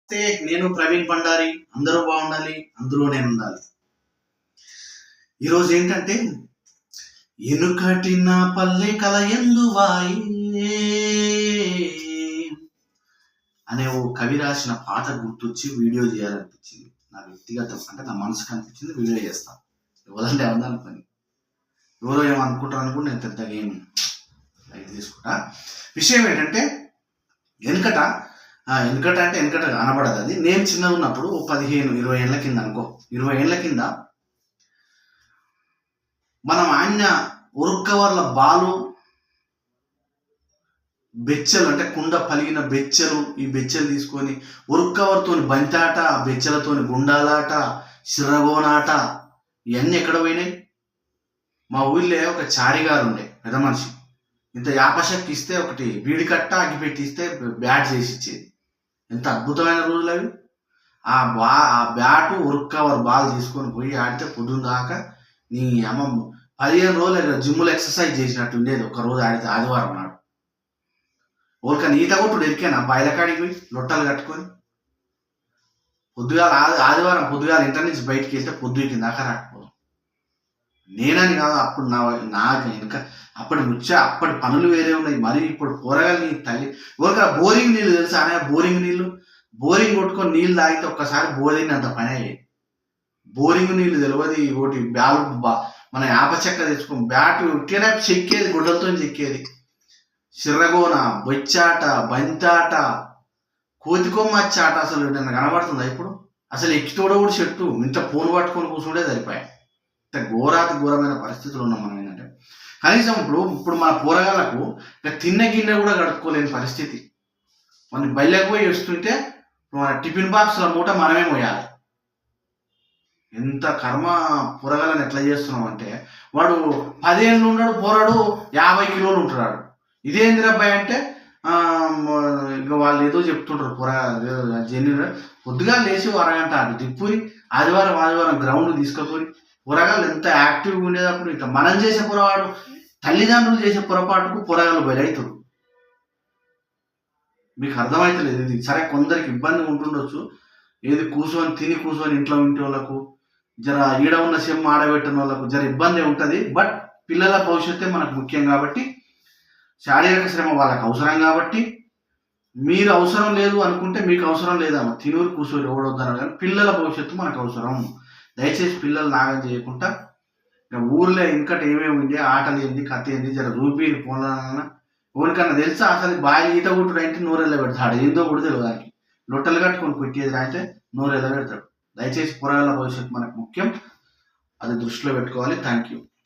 నమస్తే, నేను ప్రవీణ్ పండారి. అందరూ బాగుండాలి, అందులో నేను ఉండాలి. ఈరోజు ఏంటంటే, ఎనుకటి నా పల్లె కల ఎందువాయే అనే ఓ కవి రాసిన పాట గుర్తొచ్చి వీడియో చేయాలనిపించింది. నా వ్యక్తిగతం అంటే నా మనసుకు అనిపించింది, వీడియో చేస్తాను. ఎవరంటే ఏమన్నా పని, ఎవరో ఏమనుకుంటారు అనుకుంటే నేను పెద్దగా ఏం లైట్ తీసుకుంటా. విషయం ఏంటంటే, వెనుకట అంటే వెనుకట కనబడదు. అది నేను చిన్నగా ఉన్నప్పుడు 15-20 ఏళ్ళ కింద అనుకో, 20 ఏళ్ళ కింద మనం ఆయన ఉరుక్కవర్ల బాలు, బెచ్చలు అంటే కుండ పలిగిన బెచ్చలు, ఈ బెచ్చలు తీసుకొని ఉరుక్కవర్తోని బంతాట, బెచ్చలతోని గుండాలాట, సిర్రగోనాట, ఇవన్నీ ఎక్కడ పోయినాయి? మా ఊళ్ళో ఒక చారిగారు ఉండే పెద్ద మనిషి. ఇంత యాపశక్తి ఇస్తే ఒకటి బీడి కట్ట అగ్గిపెట్టి ఇస్తే బ్యాట్ చేసి ఇచ్చేది. ఎంత అద్భుతమైన రోజులు అవి. ఆ బ్యాటు ఉరుక్కవర్ బాల్ తీసుకొని పోయి ఆడితే పొద్దున్న దాకా నీ అమ్మ 15 రోజులు జిమ్లో ఎక్సర్సైజ్ చేసినట్టు ఉండేది. ఒక రోజు ఆడితే ఆదివారం నాడు. ఓల్క ఈత కొట్టుడు ఎరికేనా? బయలకాడికి పోయి లొట్టలు కట్టుకొని పొద్దుగాల ఆదివారం పొద్దుగాల ఇంటర్ నుంచి బయటికి వెళ్తే పొద్దుకి దాకా రాకపోదు. నేనని కాదు, అప్పుడు నాకు ఇంకా అప్పటి పనులు వేరే ఉన్నాయి. మరి ఇప్పుడు కూరగాయలు నీ తల్లి ఊరిక బోరింగ్ నీళ్ళు తెలుసా? అనే బోరింగ్ నీళ్ళు, బోరింగ్ కొట్టుకొని నీళ్ళు తాగితే ఒక్కసారి బోరింగ్ అంత పని అయ్యేది. బోరింగ్ నీళ్ళు తెలియదు. ఒకటి మన యాప చెక్క తెచ్చుకోం, బ్యాట్ ఉట్టిన చెక్కేది, గుడ్డలతో చెక్కేది. సిర్రగోన, బొచ్చాట, బంతాట, కోతికొమ్మచ్చాట అసలు నన్ను కనబడుతుందా ఇప్పుడు? అసలు ఎక్కితోడవుడు చెట్టు ఇంత ఫోన్ పట్టుకొని కూర్చుంటే సరిపోయాయి. ఇంత ఘోరమైన పరిస్థితులు ఉన్నాం మనం. ఏంటంటే కనీసం ఇప్పుడు మన పోరగాళ్ళకు తిన్న గిన్నె కూడా కడుక్కోలేని పరిస్థితి. మన బయలకు పోయి వస్తుంటే మన టిఫిన్ బాక్స్ల మూట మనమే మోయాలి. ఎంత కర్మ పోరగాళ్ళని ఎట్లా చేస్తున్నాం అంటే, వాడు 10 ఏళ్ళు ఉన్నాడు పోరాడు, 50 కిలోలు ఉంటున్నాడు. ఇదేంది అబ్బాయి అంటే ఇక వాళ్ళు ఏదో చెప్తుంటారు. జెన్యున్ పొద్దుగా లేచి అరగంట అటు తిప్పుని ఆదివారం గ్రౌండ్ తీసుకుపోయి పొరగాళ్ళు ఎంత యాక్టివ్గా ఉండేటప్పుడు ఇంకా మనం చేసే పొరపాటు, తల్లిదండ్రులు చేసే పొరపాటుకు పొరగాళ్ళు బలవుతారు. మీకు అర్థమవుతలేదు ఇది. సరే, కొందరికి ఇబ్బంది ఉంటుండొచ్చు. ఏది కూర్చొని ఇంట్లో ఉంటే వాళ్ళకు జర ఈడ ఉన్న సెమ్ ఆడబెట్టిన వాళ్ళకు జర ఇబ్బంది ఉంటుంది. బట్ పిల్లల భవిష్యత్తే మనకు ముఖ్యం కాబట్టి, శారీరక శ్రమ వాళ్ళకి అవసరం కాబట్టి, మీరు అవసరం లేదు అనుకుంటే మీకు అవసరం లేదా తినూరు కూర్చొని ఓడొద్దన్నారు. కానీ పిల్లల భవిష్యత్తు మనకు అవసరం. దయచేసి పిల్లలు నాగం చేయకుండా ఊర్లో ఇంకటి ఏమేమి ఉంది, ఆటలు ఏంది, కథ ఏంది, జర రూపీని పోలన్నా ఎవరికన్నా తెలుసా? అసలు బాయిలు ఈత కొట్టుడు అంటే నోరెళ్ళ పెడతాడు. ఏందో కూడా తెలియదు. దానికి లొట్టలు కట్టుకొని కొట్టేది అంటే నోరెళ్ళ పెడతాడు. దయచేసి పొరగాళ్ళ భవిష్యత్తు మనకు ముఖ్యం. అది దృష్టిలో పెట్టుకోవాలి. Thank you.